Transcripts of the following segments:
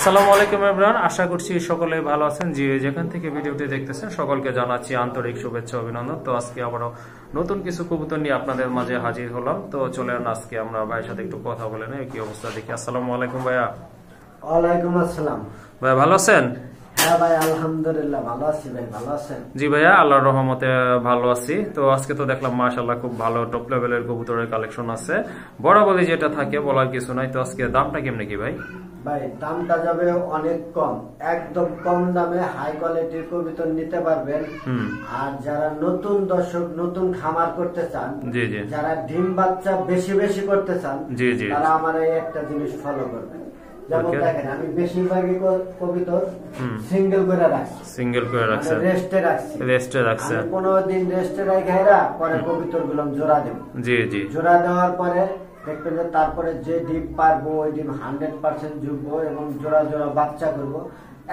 আসসালামু আলাইকুম এভরিওয়ান, আশা করছি সকলে ভালো আছেন। জি, যেখান থেকে ভিডিওটি দেখতেছেন সকলকে জানাচ্ছি আন্তরিক শুভেচ্ছা অভিনন্দন। তো আজকে আবারও নতুন কিছু কবুতর নিয়ে আপনাদের মাঝে হাজির হলাম। তো চলেন আজকে আমরা ভাইয়ের সাথে একটু কথা বলে নেই কি অবস্থা দেখি। আসসালামু আলাইকুম ভাইয়া। ওয়ালাইকুম আসসালাম। ভাই ভালো আছেন? হ্যাঁ ভাই, আলহামদুলিল্লাহ ভালো আছি। ভাই ভালো আছেন? জি ভাইয়া, আল্লাহর রহমতে ভালো আছি। তো আজকে তো দেখলাম মাশাআল্লাহ খুব ভালো টপ লেভেলের কবুতরের কালেকশন আছে। বরাবরই যেটা থাকে বলার কিছু নাই। তো আজকে দামটা কেমনে কি ভাই? ভাই দামটা যাবে অনেক কম, একদম কম দামে হাই কোয়ালিটির কবুতর নিতে পারবেন। আর যারা নতুন দর্শক, নতুন খামার করতে চান, জি জি, যারা ডিম বাচ্চা বেশি বেশি করতে চান, জি জি, তারা আমার এই একটা জিনিস ফলো করবেন। যেমন দেখেন, আমি বেশিরভাগই কবুতর সিঙ্গেল করে রাখছি। সিঙ্গেল করে রাখছেন? রেস্টে রাখছেন। 15 দিন রেস্টে রাখা পরে কবুতর গুলো জোড়া দেব। জি জি, জোড়া দেওয়ার পরে দেখবেন যে তারপরে যে ডিম পারবো ওই ডিম 100% জুড়বো এবং জোড়া জোড়া বাচ্চা করবো,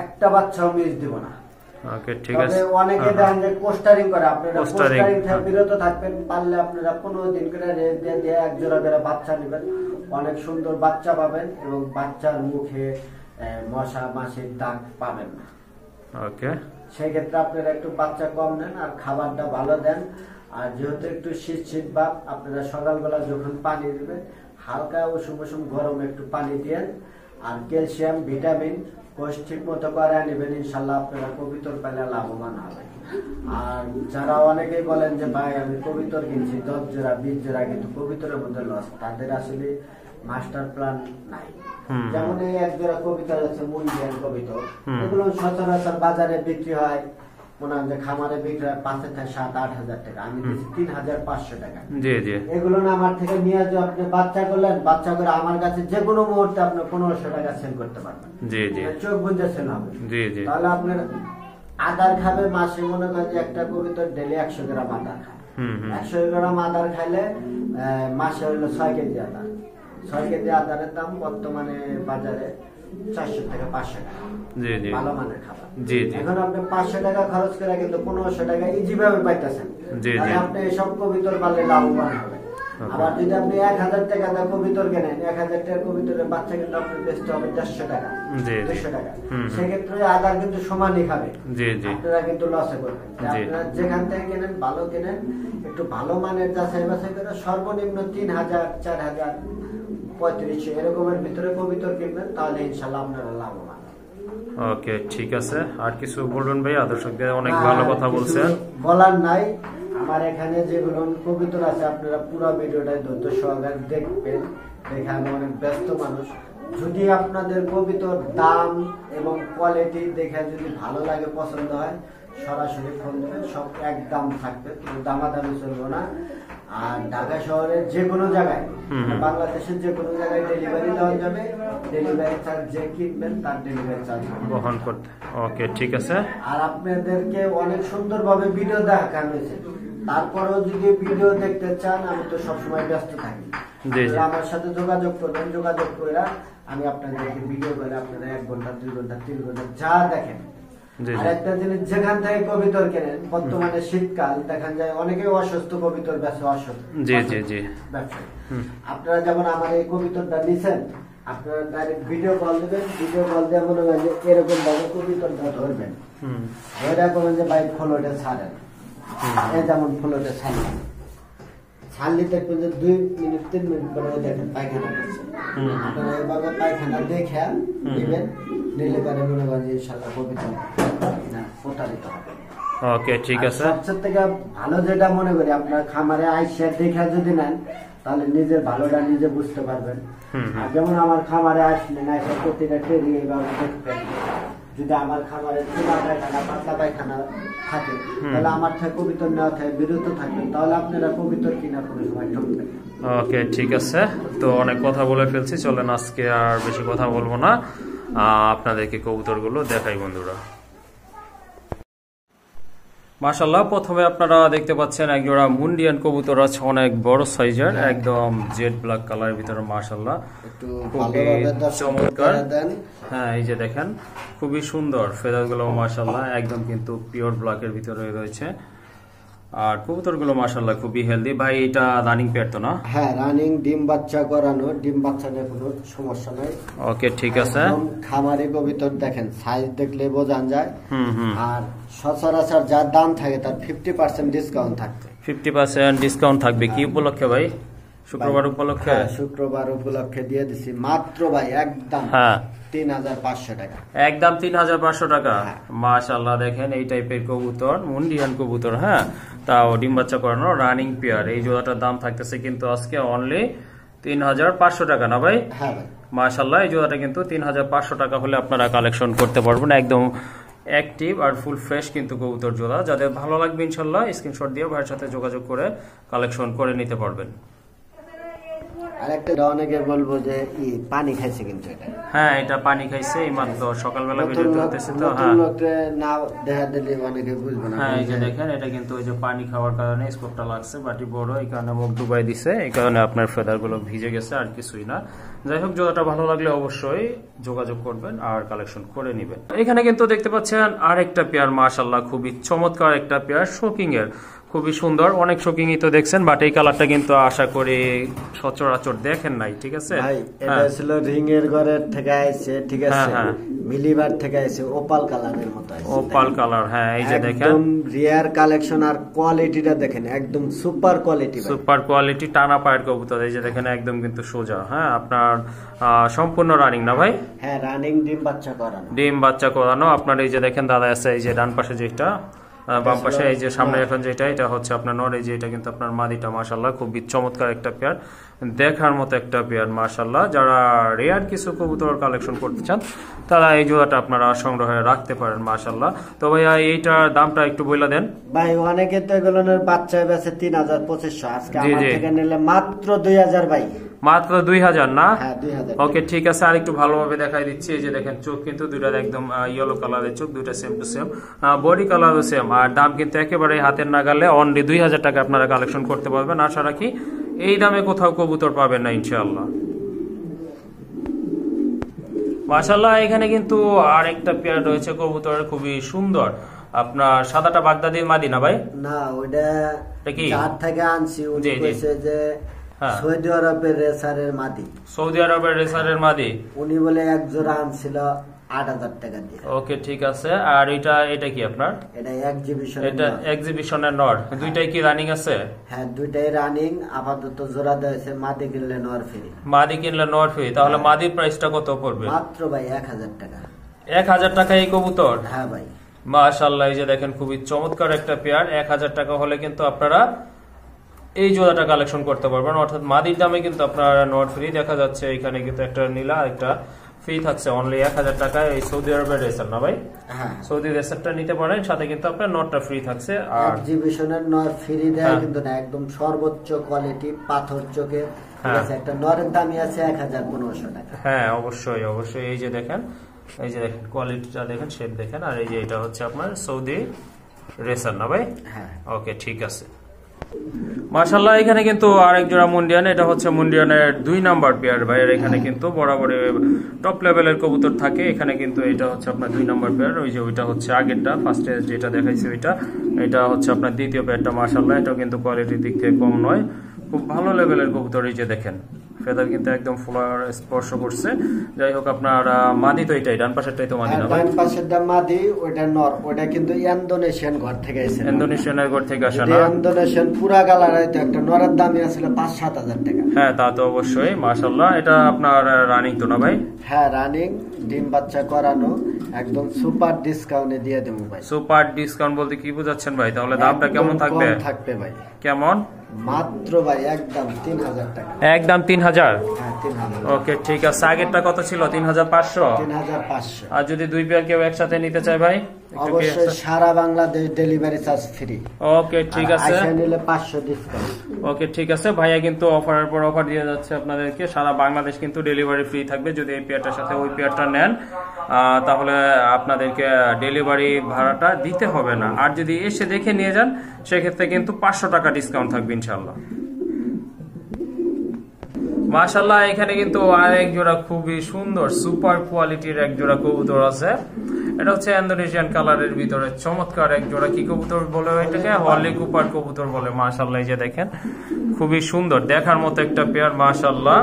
একটা বাচ্চাও মিস দিব না। ওকে ঠিক আছে। অনেকে দেখেন যে পোস্টারিং করে, আপনারা পোস্টারিং থেকে বিরত থাকবেন। পারলে আপনারা 15 দিন করে রেস্ট দিয়ে এক জোড়া করে বাচ্চা নেবেন, অনেক সুন্দর বাচ্চা পাবেন এবং বাচ্চার মুখে মশা মাছির দাগ পাবেন না। ওকে, সেই ক্ষেত্রে আপনারা একটু বাচ্চা কম নেন আর খাবারটা ভালো দেন। আর যেহেতু একটু শীত শীত ভাব, আপনারা সকালবেলা যখন পানি দিবেন হালকা উষুম উষুম গরম একটু পানি দিয়েন। আর ক্যালসিয়াম ভিটামিন কোষ ঠিক মতো করে নেবেন, ইনশাল্লাহ আপনারা কবুতর পেলে লাভবান হবেন। আর যারা অনেকেই বলেন যে ভাই আমি কবুতর কিনছি 10 জোড়া 20 জোড়া, কিন্তু কবুতরের মধ্যে লস, তাদের আসলে মাস্টার প্ল্যান নাই। যেমন এই এক জোড়া কবুতর আছে মুন্ডিয়ান কবুতর, এগুলো সচরাচর বাজারে বিক্রি হয়, মনে হয় যে খামারে বিক্রি হয় 5 থেকে 7-8 হাজার টাকা, আমি দিচ্ছি 3500 টাকা। জি জি, এগুলো না আমার থেকে নিয়ে যে আপনি বাচ্চা করলেন, বাচ্চা করে আমার কাছে যে কোনো মুহূর্তে আপনি 1500 টাকা সেল করতে পারবেন। জি জি, চোখ বুঝে সেল হবে। জি জি, তাহলে আপনার আদার খাবে মাসে, মনে করেন যে একটা কবুতর ডেলি 100 গ্রাম আদার খায়। 100 গ্রাম আদার খাইলে মাসে হইলো 6 কেজি আদার। 6 কেজি আদারের দাম বর্তমানে বাজারে 400 থেকে 500 টাকা। জি জি, ভালো মানের খাবার। জি জি, এখন আপনি 500 টাকা খরচ করে কিন্তু 1500 টাকা ইজি ভাবে পাইতেছেন। জি জি, আপনি এসব কবুতর পালে লাভবান হবেন। আবার যদি আপনি 1000 টাকা দিয়ে কবুতর কেনেন, 1000 টাকার কবুতরের বাচ্চা কিন্তু আপনি বেচতে হবে 150 টাকা, 200 টাকা। সেক্ষেত্রে আদার কিন্তু সমানই খাবে। জি জি, আপনারা কিন্তু লসে করবেন। আপনারা যেখান থেকে কেনেন ভালো কেনেন, একটু ভালো মানের যাচাই বাছাই করে সর্বনিম্ন 3000, 4000, 3500 এরকমের ভিতরে কবুতর কিনবেন, তাহলে ইনশাল্লাহ আপনারা লাভবান। ওকে ঠিক আছে। আর কিছু বলবেন ভাই? দর্শকদের অনেক ভালো কথা বলছেন, বলার নাই। আমার এখানে যেগুলো কবুতর আছে আপনারা পুরো ভিডিওটাই ধৈর্য সহকারে দেখবেন। দেখে আমি অনেক ব্যস্ত মানুষ, যদি আপনাদের কবুতর দাম এবং কোয়ালিটি দেখে যদি ভালো লাগে, পছন্দ হয়, সরাসরি ফোন দেবেন। সব একদম থাকবে, দামাদামি চলবে না। আর ঢাকা শহরের যে কোনো জায়গায়, বাংলাদেশের যে কোনো জায়গায় ডেলিভারি দেওয়া যাবে। ডেলিভারি চার্জ যে কিনবেন তার ডেলিভারি চার্জ বহন করতে। ওকে ঠিক আছে। আর আপনাদেরকে অনেক সুন্দরভাবে ভিডিও দেখানো হয়েছে, তারপরেও যদি ভিডিও দেখতে চান, আমি তো সবসময় ব্যস্ত থাকি, আমার সাথে যোগাযোগ করবেন। যোগাযোগ করে আমি আপনাদেরকে ভিডিও করে আপনারা 1 ঘন্টা 2 ঘন্টা 3 ঘন্টা যা দেখেন। আর একটা জিনিস, যেখান থেকে কবুতর কেনেন, বর্তমানে শীতকাল দেখা যায় অনেকে অসুস্থ কবুতর বেচে, অসুস্থ ব্যবসায়ী। আপনারা যেমন আমার এই কবুতরটা নিছেন, আপনারা ডাইরেক্ট ভিডিও কল দেবেন। ভিডিও কল দিয়ে মনে হয় যে এরকম ভাবে কবুতরটা ধরবেন, ধরে বলেন যে ভাই ফ্লোটে ছাড়েন। এই যেমন ফ্লোটে ছাড়লেন, ছাড়লে দেখবেন যে 2 মিনিট 3 মিনিট পরে দেখেন পায়খানা করছে। আপনারা এভাবে পায়খানা দেখে নেবেন, নিলে পরে মনে করেন যে ইনশাল্লাহ কবুতর প্রতারিত হবে। ওকে ঠিক আছে। সবচেয়ে থেকে ভালো যেটা মনে করি, আপনার খামারে আইসা দেখে যদি নেন, তাহলে নিজের ভালোটা নিজে বুঝতে পারবেন। আর যেমন আমার খামারে আসলেন, আইসা প্রতিটা টেরি এইভাবে দেখবেন। যদি আমার খামারে চুনা পায়খানা, পাতলা পায়খানা থাকে, তাহলে আমার থেকে কবুতর নেওয়া থেকে বিরত থাকবেন, তাহলে আপনারা কবুতর কিনা কোনো সময় ঠকবেন। ওকে ঠিক আছে। তো অনেক কথা বলে ফেলছি, চলেন আজকে আর বেশি কথা বলবো না, আপনাদেরকে কবুতরগুলো দেখাই বন্ধুরা। মাশাআল্লাহ, প্রথমে আপনারা দেখতে পাচ্ছেন এক জোড়া মুন্ডিয়ান কবুতর আছে, অনেক বড় সাইজের, একদম জেড ব্ল্যাক কালারের ভিতরে। মাশাআল্লাহ খুবই চমৎকার। হ্যাঁ এই যে দেখেন, খুবই সুন্দর ফেদারগুলো। মাশাআল্লাহ একদম কিন্তু পিওর ব্ল্যাকের ভিতরে রয়েছে। আর কবুতরগুলো মাশাআল্লাহ খুবই হেলদি। ভাই এটা রানিং পেয়ার তো না? হ্যাঁ রানিং, ডিম বাচ্চা করানো, ডিম বাচ্চা নিয়ে কোনো সমস্যা নাই। ওকে ঠিক আছে। খামারি কবুতর দেখেন সাইজ দেখলে বোঝা যায়। আর সচরাচর যার দাম থাকে তার 50% ডিসকাউন্ট থাকবে। 50% ডিসকাউন্ট থাকবে কি উপলক্ষে ভাই? শুক্রবার উপলক্ষে? শুক্রবার উপলক্ষে দিয়ে দিছি মাত্র ভাই একদম 3500 টাকা। একদম 3500 টাকা। মাশাআল্লাহ দেখেন এই টাইপের কবুতর, মুন্ডিয়ান কবুতর, হ্যাঁ তাও ডিম বাচ্চা করানো রানিং পেয়ার। এই জোড়াটার দাম থাকতেছে কিন্তু আজকে অনলি 3500 টাকা না ভাই? হ্যাঁ ভাই মাশাআল্লাহ এই জোড়াটা কিন্তু 3500 টাকা হলে আপনারা কালেকশন করতে পারবেন। একদম অ্যাক্টিভ আর ফুল ফ্রেশ কিন্তু কবুতর জোড়া। যাদের ভালো লাগবে ইনশাআল্লাহ স্ক্রিনশট দিয়ে ভাইয়ের সাথে যোগাযোগ করে কালেকশন করে নিতে পারবেন। আরেকটা অনেকে বলবো যে পানি খাইছে, কিন্তু এটা হ্যাঁ এটা পানি খাইছে এই মাত্র সকালবেলা ভিডিও করতেছে তো। হ্যাঁ না দেখা দিলে অনেকে বুঝবে না। হ্যাঁ এই যে দেখেন এটা কিন্তু ওই যে পানি খাওয়ার কারণে স্কোপটা লাগছে, বাটি বড় এই কারণে মুখ ডুবাই দিছে, এই কারণে আপনার ফেদার গুলো ভিজে গেছে আর কিছুই না। যাই হোক জোড়াটা ভালো লাগলে অবশ্যই যোগাযোগ করবেন আর কালেকশন করে নেবেন। এখানে কিন্তু দেখতে পাচ্ছেন আরেকটা পেয়ার মাশাআল্লাহ খুবই চমৎকার একটা পেয়ার, শোকিং এর, খুবই সুন্দর। অনেক শোকিংই তো দেখছেন, বাট এই কালারটা কিন্তু আশা করি সচরাচর দেখেন নাই। ঠিক আছে ভাই এটা ছিল রিং এর ঘরের থেকে আইছে, ঠিক আছে মিলিবার থেকে আইছে, ওপাল কালারের মতো আইছে, ওপাল কালার। হ্যাঁ এই যে দেখেন একদম রিয়ার কালেকশন আর কোয়ালিটিটা দেখেন একদম সুপার কোয়ালিটি, সুপার কোয়ালিটি টানা পায়ের কবুতর। এই যে দেখেন একদম কিন্তু সোজা। হ্যাঁ আপনার সম্পূর্ণ রানিং না ভাই? হ্যাঁ রানিং, ডিম বাচ্চা করানো, ডিম বাচ্চা করানো। আপনার এই যে দেখেন দাদা আছে এই যে ডান পাশে যেটা, বাম পাশে এই যে সামনে এখন যেটা, এটা হচ্ছে আপনার নর। এই যে এটা কিন্তু আপনার মাদিটা মাশাআল্লাহ খুবই চমৎকার একটা পেয়ার, দেখার মতো একটা পেয়ার মাশাআল্লাহ। যারা রেয়ার কিছু কবুতর কালেকশন করতে চান তারা এই জোড়াটা আপনারা সংগ্রহে রাখতে পারেন মাশাআল্লাহ। তো ভাইয়া এইটার দামটা একটু বলে দেন। ভাই অনেকে তো এগুলোর বাচ্চা বেচে 3500, আজকে আমার থেকে নিলে মাত্র 2000 ভাই, মাত্র 2000 না? হ্যাঁ 2000। ওকে ঠিক আছে, আর একটু ভালোভাবে দেখাই দিচ্ছি। এই যে দেখেন চোখ কিন্তু দুইটা একদম ইয়েলো কালারের চোখ, দুইটা সেম টু সেম, বডি কালারও সেম, আর দাম কিন্তু একেবারে হাতের নাগালে অনলি 2000 টাকা আপনারা কালেকশন করতে পারবেন। আশা রাখি এই দামে কোথাও কবুতর পাবেন না ইনশাআল্লাহ। মাশাআল্লাহ এখানে কিন্তু আরেকটা পেয়ার রয়েছে কবুতরের, খুবই সুন্দর। আপনার সাদাটা বাগদাদির মাদি না ভাই? না ওইটা কি চার থেকে আনছি, উনি কইছে যে সৌদি আরবের রেসারের মাদি। সৌদি আরবের রেসারের মাদি উনি বলে এক জোড়া আনছিল 8000 টাকা দিয়ে। ওকে ঠিক আছে। আর এটা কি আপনার? এটা এক্সিবিশন, এটা এক্সিবিশনের নর। দুইটাই কি রানিং আছে? হ্যাঁ দুইটাই রানিং, আপাতত জোড়া দেওয়া, মাদি কিনলে নর ফ্রি। মাদি কিনলে নর ফ্রি। তাহলে মাদির প্রাইসটা কত পড়বে? মাত্র ভাই 1000 টাকা। 1000 টাকা এই কবুতর? হ্যাঁ ভাই মাশাআল্লাহ এই যে দেখেন খুবই চমৎকার একটা পেয়ার। 1000 টাকা হলে কিন্তু আপনারা এই জোড়াটা কালেকশন করতে পারবেন, অর্থাৎ মাদির দামে কিন্তু আপনার নট ফ্রি দেখা যাচ্ছে। এখানে কিন্তু একটা নীলা একটা ফ্রি থাকছে অনলি 1000 টাকায়। এই সৌদি আরবের রেসার না ভাই? হ্যাঁ সৌদি রেসারটা নিতে পারেন, সাথে কিন্তু আপনার নটটা ফ্রি থাকছে। আর এক্সিবিশনের নট ফ্রি দেয় কিন্তু না, একদম সর্বোচ্চ কোয়ালিটি পাথর চোখে। একটা নরের দামই আছে 1500 টাকা। হ্যাঁ অবশ্যই অবশ্যই। এই যে দেখেন কোয়ালিটিটা দেখেন, শেপ দেখেন। আর এই যে এটা হচ্ছে আপনার সৌদি রেসার না ভাই? হ্যাঁ ওকে ঠিক আছে। মাশাআল্লাহ এখানে কিন্তু আরেক জোড়া মুন্ডিয়ান, এটা হচ্ছে মুন্ডিয়ানের 2 নাম্বার পেয়ার ভাই। এখানে কিন্তু বরাবর টপ লেভেলের কবুতর থাকে। এখানে কিন্তু এটা হচ্ছে আপনার 2 নাম্বার পেয়ার। ওই যে ওইটা হচ্ছে আগেরটা, ফার্স্টে যেটা দেখাইছি ওইটা, এটা হচ্ছে আপনার দ্বিতীয় পেয়ারটা। মাশাআল্লাহ এটাও কিন্তু কোয়ালিটির দিক থেকে কম নয়, খুব ভালো লেভেলের কবুতর। এই যে দেখেন ফেদার কিন্তু একদম ফ্লোর স্পর্শ করছে। যাই হোক আপনার মাদি তো এটাই, ডান পাশেরটাই তো মাদি না ভাই? ডান পাশেরটা মাদি, ওটা নর। ওটা কিন্তু ইন্দোনেশিয়ান ঘর থেকে এসেছে, ইন্দোনেশিয়ানের ঘর থেকে আসা না? ইন্দোনেশিয়ান পুরা কালার। হয়তো একটা নরের দামই ছিল 5-7 হাজার টাকা। হ্যাঁ তা তো অবশ্যই। মাশাআল্লাহ এটা আপনার রানিং তো না ভাই? হ্যাঁ রানিং, ডিম বাচ্চা করানো, একদম সুপার ডিসকাউন্টে দিয়ে দেবো ভাই। সুপার ডিসকাউন্ট বলতে কি বোঝাচ্ছেন ভাই? তাহলে দামটা কেমন থাকবে? থাকবে ভাই কেমন? মাত্র ভাই একদম 3000 টাকা। একদম 3000? হ্যাঁ 3000। ওকে ঠিক আছে। আগেরটা কত ছিল? 3500? 3500। আর যদি দুই পেয়ার কেউ একসাথে নিতে চায় ভাই? অবশ্যই সারা বাংলাদেশ ডেলিভারি চার্জ ফ্রি। ওকে ঠিক আছে। আইসা নিলে 500 ডিসকাউন্ট। ওকে ঠিক আছে। ভাইয়া কিন্তু অফারের পর অফার দিয়ে যাচ্ছে আপনাদেরকে। সারা বাংলাদেশ কিন্তু ডেলিভারি ফ্রি থাকবে যদি এই পেয়ারটার সাথে ওই পেয়ারটা নেন, তাহলে আপনাদেরকে ডেলিভারি ভাড়াটা দিতে হবে না। আর যদি এসে দেখে নিয়ে যান সেক্ষেত্রে কিন্তু 500 টাকা ডিসকাউন্ট থাকবে ইনশাআল্লাহ। মাশাআল্লাহ এখানে কিন্তু আরেক জোড়া খুবই সুন্দর সুপার কোয়ালিটির এক জোড়া কবুতর আছে। এটা হচ্ছে ইন্দোনেশিয়ান কালারের ভিতরে চমৎকার এক জোড়া, কি কবুতর বলে এটাকে? হলি কুপার কবুতর বলে। মাশাআল্লাহ এই যে দেখেন খুবই সুন্দর দেখার মতো একটা পেয়ার। মাশাআল্লাহ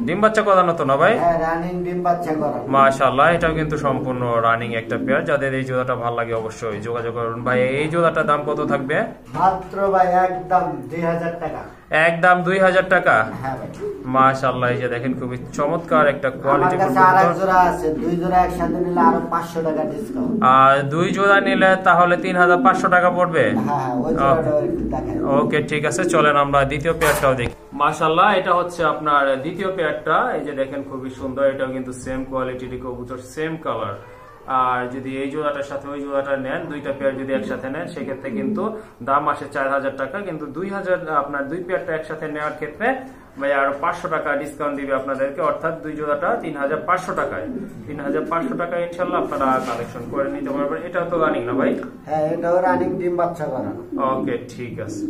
ডিম বাচ্চা করানো তো না ভাই? হ্যাঁ, রানিং ডিম বাচ্চা করানো। মাশাআল্লাহ এটাও কিন্তু সম্পূর্ণ রানিং একটা পেয়ার। যাদের এই জোড়াটা ভালো লাগে অবশ্যই যোগাযোগ করুন। ভাই এই জোড়াটার দাম কত থাকবে? মাত্র ভাই একদম 2000 টাকা। একদম 2000 টাকা? হ্যাঁ ভাই। মাশাআল্লাহ এই যে দেখেন খুবই চমৎকার একটা কোয়ালিটি। আমার কাছে আরেক জোড়া আছে, দুই জোড়া একসাথে নিলে আরো 500 টাকা ডিসকাউন্ট। আর দুই জোড়া নিলে তাহলে 3500 টাকা পড়বে। হ্যাঁ, ওই জোড়াটা একটু দেখাই। ওকে ঠিক আছে, চলেন আমরা দ্বিতীয় পেয়ারটাও দেখি। মাশাআল্লাহ এটা হচ্ছে আপনার দ্বিতীয় পেয়ারটা। এই যে দেখেন খুবই সুন্দর, এটাও কিন্তু সেম কোয়ালিটির কবুতর, সেম কালার। আর যদি এই জোড়াটার সাথে ওই জোড়াটা নেন, দুইটা পেয়ার যদি একসাথে নেন সেক্ষেত্রে কিন্তু দাম আসে 4000 টাকা। কিন্তু 2000 আপনার দুই পেয়ারটা একসাথে নেওয়ার ক্ষেত্রে ভাই আরো 500 টাকা ডিসকাউন্ট দিবে আপনাদেরকে, অর্থাৎ দুই জোড়াটা 3500 টাকায়। 3500 টাকায় ইনশাল্লাহ আপনারা কালেকশন করে নিতে পারবেন। এটাও তো রানিং না ভাই? হ্যাঁ, এটাও রানিং ডিম বাচ্চা করানো। ওকে ঠিক আছে।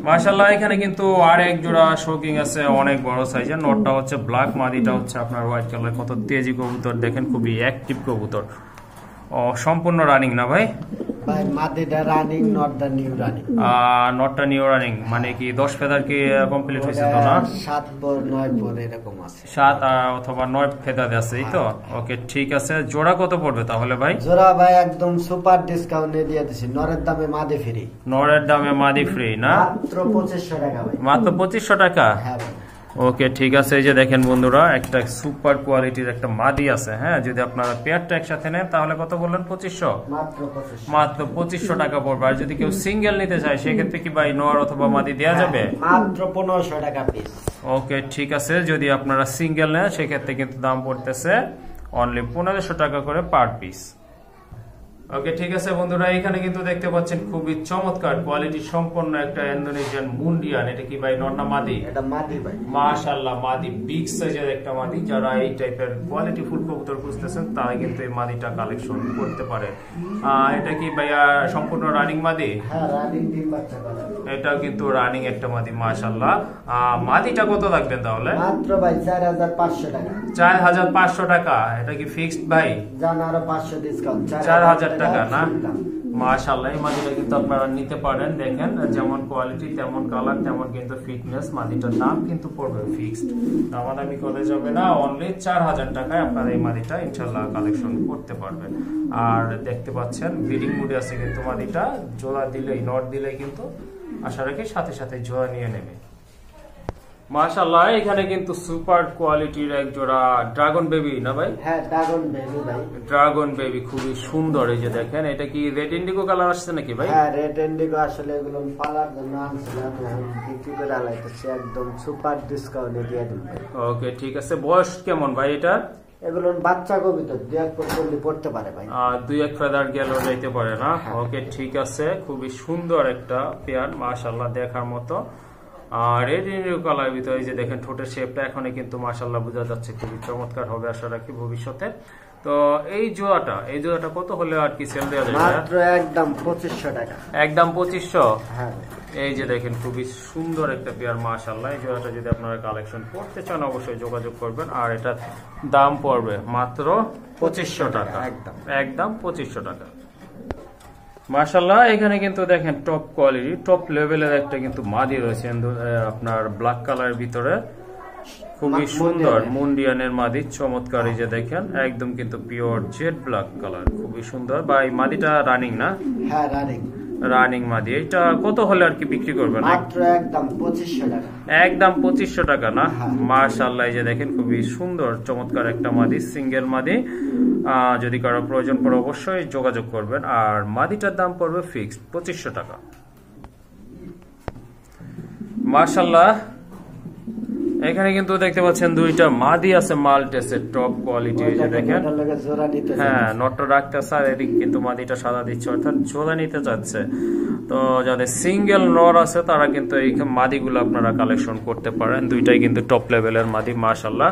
মাশাআল্লাহ এখানে কিন্তু আরেক জোড়া শোকিং আছে, অনেক বড় সাইজের। নটটা হচ্ছে ব্ল্যাক, মাদিটা হচ্ছে আপনার হোয়াইট কালার। কত তেজি কবুতর দেখেন, খুবই অ্যাক্টিভ কবুতর। সম্পূর্ণ রানিং না ভাই? ভাই মাদিটা রানিং, নটটা নিউ রানিং। নটটা নিউ রানিং মানে কি 10 ফেদার কি কমপ্লিট হয়েছে তো না? 7 পর 9 পর এরকম আছে। 7 অথবা 9 ফেদার আছে এই তো। ওকে ঠিক আছে, জোড়া কত পড়বে তাহলে ভাই? জোড়া ভাই একদম সুপার ডিসকাউন্টে দিয়ে দিছি, নরের দামে মাদি ফ্রি। নরের দামে মাদি ফ্রি না? মাত্র 2500 টাকা ভাই। মাত্র 2500 টাকা? হ্যাঁ ভাই। ওকে ঠিক আছে। এই যে দেখেন বন্ধুরা একটা সুপার কোয়ালিটির একটা মাদি আছে। হ্যাঁ, যদি আপনারা পেয়ারটা একসাথে নেন তাহলে কত বললেন? 2500? মাত্র 2500 টাকা পড়বে। আর যদি কেউ সিঙ্গেল নিতে চায় সেক্ষেত্রে কি ভাই নর অথবা মাদি দেওয়া যাবে? মাত্র 1500 টাকা পিস। ওকে ঠিক আছে, যদি আপনারা সিঙ্গেল নেন সেক্ষেত্রে কিন্তু দাম পড়তেছে অনলি 1500 টাকা করে পার পিস। ওকে ঠিক আছে বন্ধুরা, এখানে কিন্তু দেখতে পাচ্ছেন খুবই চমৎকার কোয়ালিটি সম্পন্ন একটা ইন্দোনেশিয়ান মুন্ডিয়ান। এটা কি ভাই নর না মাদি? এটা মাদি ভাই। মাশাআল্লাহ মাদি, বিগ সাইজের একটা মাদি। যারা এই টাইপের কোয়ালিটি ফুল কবুতর খুঁজতেছেন তারা কিন্তু এই মাদিটা কালেকশন করতে পারে। এটা কি ভাইয়া সম্পূর্ণ রানিং মাদি? হ্যাঁ, রানিং ডিম বাচ্চা করা। এটাও কিন্তু রানিং একটা মাদি। মাশাআল্লাহ মাদিটা কত রাখবেন তাহলে? মাত্র ভাই 4500 টাকা। 4500 টাকা। এটা কি ফিক্সড ভাই? জান আরো 500 ডিসকাউন্ট। 4000 টাকা না? মাশাআল্লাহ এই মাদিটা কিন্তু আপনারা নিতে পারেন। দেখেন যেমন কোয়ালিটি তেমন কালার তেমন কিন্তু ফিটনেস। মাদিটার দাম কিন্তু পড়বে ফিক্সড, দামাদামি করে যাবে না। অনলি 4000 টাকায় আপনারা এই মাদিটা ইনশাআল্লাহ কালেকশন করতে পারবেন। আর দেখতে পাচ্ছেন ব্রিডিং মুডে আছে কিন্তু মাদিটা। জোড়া দিলেই নট দিলেই কিন্তু আশা রাখি সাথে সাথে জোড়া নিয়ে নেবে। মাশাআল্লাহ এখানে কিন্তু সুপার কোয়ালিটির এক জোড়া ড্রাগন বেবি না ভাই? হ্যাঁ, ড্রাগন বেবি ভাই। ড্রাগন বেবি খুবই সুন্দর। এই যে দেখেন এটা কি রেড ইন্ডিগো কালার আসছে নাকি ভাই? হ্যাঁ, রেড ইন্ডিগো। আসলে এগুলো পালার জন্য আনছিলাম, বিক্রি করে আলাইতেছি একদম সুপার ডিসকাউন্টে দিয়ে দিন ভাই। ওকে ঠিক আছে। বয়স কেমন ভাই এটা? এগুলো বাচ্চা কবিতর 2-1 পর্যন্ত পড়তে পারে ভাই। 2-1 ফেদার গেল যাইতে পারে না? ওকে ঠিক আছে, খুবই সুন্দর একটা পেয়ার মাশাআল্লাহ দেখার মতো। আর রেড ইন্ডিগো কালার ভিতরে যে দেখেন ঠোঁটের শেপটা এখনই কিন্তু মাশাআল্লাহ বোঝা যাচ্ছে, খুবই চমৎকার হবে আশা রাখি ভবিষ্যতে। তো এই জোড়াটা কত হলে আর কি সেল দেওয়া যাবে? মাত্র একদম 2500 টাকা। একদম 2500? হ্যাঁ। এই যে দেখেন খুবই সুন্দর একটা পেয়ার মাশাআল্লাহ। এই জোড়াটা যদি আপনারা কালেকশন করতে চান অবশ্যই যোগাযোগ করবেন। আর এটার দাম পড়বে মাত্র 2500 টাকা। একদম 2500 টাকা। মাশাআল্লাহ এখানে কিন্তু দেখেন টপ কোয়ালিটি টপ লেভেলের একটা কিন্তু মাদি রয়েছে আপনার ব্ল্যাক কালারের ভিতরে। খুবই সুন্দর মুন্ডিয়ানের মাদি, চমৎকার। এই যে দেখেন একদম কিন্তু পিওর জেড ব্ল্যাক কালার, খুবই সুন্দর। ভাই মাদিটা রানিং না? হ্যাঁ, রানিং। রানিং মাদি। এটা কত হলে আর কি বিক্রি করবেন? মাত্র একদম 2500 টাকা। একদম 2500 টাকা না? মাশাআল্লাহ এই যে দেখেন খুবই সুন্দর চমৎকার একটা মাদি, সিঙ্গেল মাদি। যদি কারো প্রয়োজন পড়ে অবশ্যই যোগাযোগ করবেন। আর মাদিটার দাম পড়বে ফিক্সড 2500 টাকা। মাশাআল্লাহ এখানে কিন্তু দেখতে পাচ্ছেন দুইটা মাদি আছে মাল্টেসের টপ কোয়ালিটি। এই যে দেখেন হ্যাঁ নটটা রাখতে স্যার এদিক কিন্তু মাদিটা সাদা দিচ্ছে, অর্থাৎ জোড়া নিতে চাচ্ছে। তো যাদের সিঙ্গেল নর আছে তারা কিন্তু এই মাদিগুলো আপনারা কালেকশন করতে পারেন। দুইটাই কিন্তু টপ লেভেলের মাদি মাশাআল্লাহ।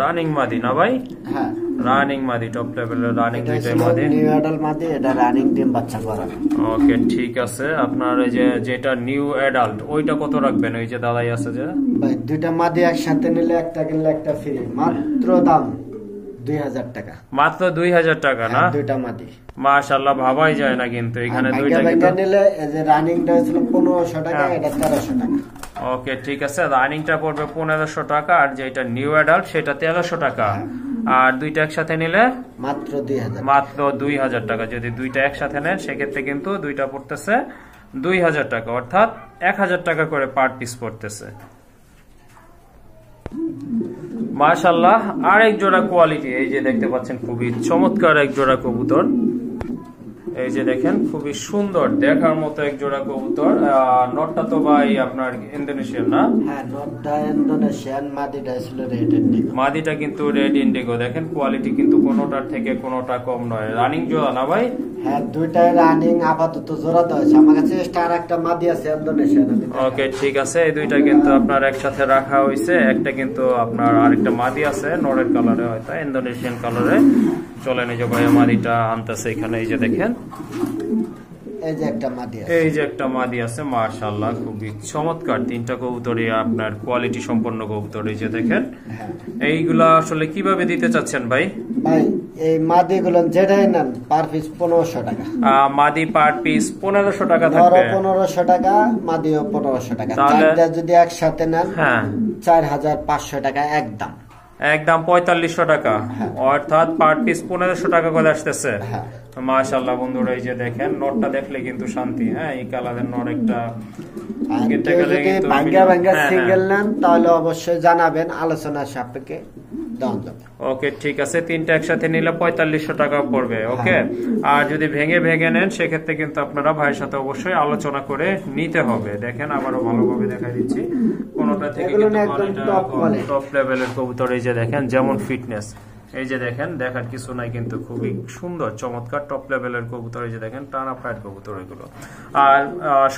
রানিং মাদি না ভাই? হ্যাঁ, রানিং মাদি, টপ লেভেলের রানিং দুইটাই মাদি, নিউ অ্যাডাল্ট মাদি, এটা রানিং ডিম বাচ্চা করানো। ওকে ঠিক আছে। আপনার এই যে যেটা নিউ অ্যাডাল্ট ওইটা কত রাখবেন? ওই যে দাদাই আছে যে ভাই, দুইটা মাদি একসাথে নিলে একটা কিনলে একটা ফ্রি, মাত্র দাম 2000 টাকা। মাত্র 2000 টাকা না? দুইটা মাদি মাশাআল্লাহ, ভাবাই যায় না কিন্তু এখানে দুইটা কিন্তু নিলে এই যে রানিংটা ছিল 1500 টাকা, এটা 1300 টাকা। ওকে ঠিক আছে, রানিংটা পড়বে 1500 টাকা আর যেটা নিউ অ্যাডাল্ট সেটা 1300 টাকা। আর দুইটা একসাথে নিলে মাত্র 2000, মাত্র 2000 টাকা। যদি দুইটা একসাথে নেন সেক্ষেত্রে কিন্তু দুইটা পড়তেছে 2000 টাকা, অর্থাৎ 1000 টাকা করে পার পিস পড়তেছে। মাশাআল্লাহ, আরেক জোড়া কোয়ালিটি এই যে দেখতে পাচ্ছেন, খুবই চমৎকার এক জোড়া কবুতর। এই যে দেখেন, খুবই সুন্দর দেখার মতো এক জোড়া কবুতর। নটটা তো ভাই আপনার ইন্দোনেশিয়ান না? হ্যাঁ, নটটা ইন্দোনেশিয়ান, মাদিটা ছিল রেড ইন্ডিগো। মাদিটা কিন্তু রেড ইন্ডিগো। দেখেন কোয়ালিটি কিন্তু কোনোটার থেকে কোনোটা কম নয়। রানিং জোড়া না ভাই? হ্যাঁ, দুইটাই রানিং, আপাতত জোড়া তো আছে। আমার কাছে এক্সট্রা আরেকটা মাদি আছে ইন্দোনেশিয়ান। ওকে ঠিক আছে, এই দুইটা কিন্তু আপনার একসাথে রাখা হয়েছে। একটা কিন্তু আপনার আরেকটা মাদি আছে নরের কালারে, হয়তো ইন্দোনেশিয়ান কালারে। চলেন এই যে ভাই মাদিটা আনতেছে এখানে। এই যে দেখেন, এই যে একটা মাদি আছে, এই যে একটা মাদি আছে। মাশাআল্লাহ, খুবই চমৎকার তিনটা কবুতরই আপনার কোয়ালিটি সম্পন্ন কবুতর। এই যে দেখেন, এইগুলা আসলে কিভাবে দিতে চাচ্ছেন ভাই? ভাই এই মাদিগুলো যেটাই নেন পার পিস 1500 টাকা। মাদি পার পিস 1500 টাকা থাকবে। 1500 টাকা মাদিও 1500 টাকা। চারটা যদি একসাথে নেন, হ্যাঁ, 4500 টাকা একদম। একদম 4500 টাকা, অর্থাৎ পার পিস 1500 টাকা করে আসতেছে। মাশাআল্লাহ বন্ধুরা, এই যে দেখেন, নটটা দেখলে কিন্তু শান্তি। হ্যাঁ, এই কালারের নট একটা সিঙ্গেল নেন তাহলে অবশ্যই জানাবেন, আলোচনার সাপেক্ষে দাম যাবে। ওকে ঠিক আছে, তিনটা একসাথে নিলে 4500 টাকা পড়বে। ওকে, আর যদি ভেঙে ভেঙে নেন সেক্ষেত্রে কিন্তু আপনারা ভাইয়ের সাথে অবশ্যই আলোচনা করে নিতে হবে। দেখেন, আবারও ভালোভাবে দেখাই দিচ্ছি, কোনোটা থেকে টপ লেভেলের কবুতর। এই যে দেখেন, যেমন ফিটনেস, এই যে দেখেন, দেখার কিছু নাই কিন্তু খুবই সুন্দর চমৎকার টপ লেভেলের কবুতর। এই যে দেখেন, টানা ফায়ার কবুতর এগুলো। আর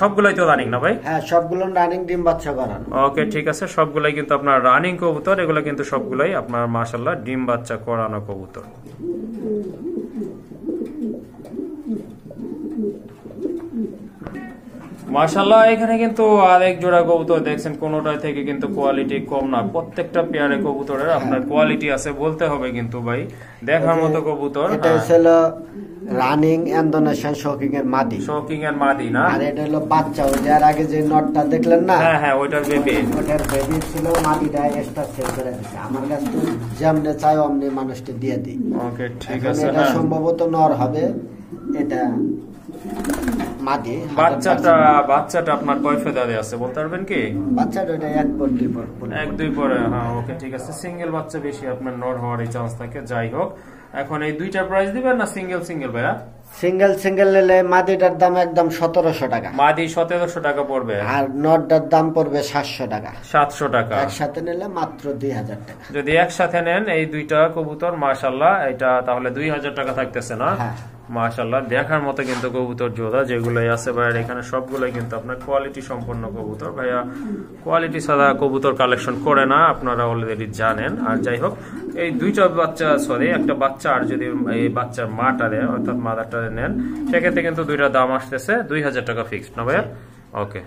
সবগুলাই তো রানিং না ভাই? হ্যাঁ, সবগুলো রানিং, ডিম বাচ্চা করানো। ওকে ঠিক আছে, সবগুলাই কিন্তু আপনার রানিং কবুতর। এগুলো কিন্তু সবগুলাই আপনার মাশাআল্লাহ ডিম বাচ্চা করানো কবুতর। মাশাআল্লাহ, এখানে কিন্তু আরেক জোড়া কবুতর দেখছেন, কোনোটাই থেকে কিন্তু কোয়ালিটি কম না। প্রত্যেকটা পেয়ারে কবুতরের আপনার কোয়ালিটি আছে বলতে হবে কিন্তু ভাই, দেখার মতো কবুতর। এটা ছিল রানিং ইন্দোনেশিয়ান শোকিং এর মাদি। শোকিং এর মাদি না? আর এটা হলো বাচ্চা। ওই যে আগে যে নটটা দেখলেন না? হ্যাঁ হ্যাঁ, ওইটার বেবি। ওটার বেবি ছিল, মাদিটা এক্সট্রা সেল করে দিয়েছে। আমার কাছে তো যেমনে চাই অমনি মানুষকে দিয়ে দিই। ওকে ঠিক আছে, এটা সম্ভবত নর হবে। এটা মাদি। বাচ্চাটা আপনার কয় ফেদারে আছে বলতে পারবেন কি? বাচ্চাটা এটা 1 পর 2 পর 1 2 পরে। হ্যাঁ ওকে ঠিক আছে, সিঙ্গেল বাচ্চা বেশি আপনার নর হওয়ার চান্স থাকে। যাই হোক, এখন এই দুইটা প্রাইস দিবেন না সিঙ্গেল সিঙ্গেল ভাইয়া? সিঙ্গেল নিলে মাদিটার দাম একদম 1700 টাকা। মাদি 1700 টাকা পড়বে, আর নটটার দাম পড়বে 700 টাকা। 700 টাকা একসাথে নিলে মাত্র 2000 টাকা। যদি একসাথে নেন এই দুইটা কবুতর, মাশাআল্লাহ, এটা তাহলে 2000 টাকা থাকতেছে না? মাশাআল্লাহ, দেখার মতো কিন্তু কবুতর জোড়া যেগুলোই আছে ভাইয়া, এখানে সবগুলোই কিন্তু আপনার কোয়ালিটি সম্পন্ন কবুতর। ভাইয়া কোয়ালিটি ছাড়া কবুতর কালেকশন করে না, আপনারা অলরেডি জানেন। আর যাই হোক, এই দুইটা বাচ্চা, সরি একটা বাচ্চা, আর যদি এই বাচ্চার মাটারে অর্থাৎ মাদারটারে নেন সেক্ষেত্রে কিন্তু দুইটা দাম আসতেছে 2000 টাকা ফিক্সড না ভাইয়া? ওকে।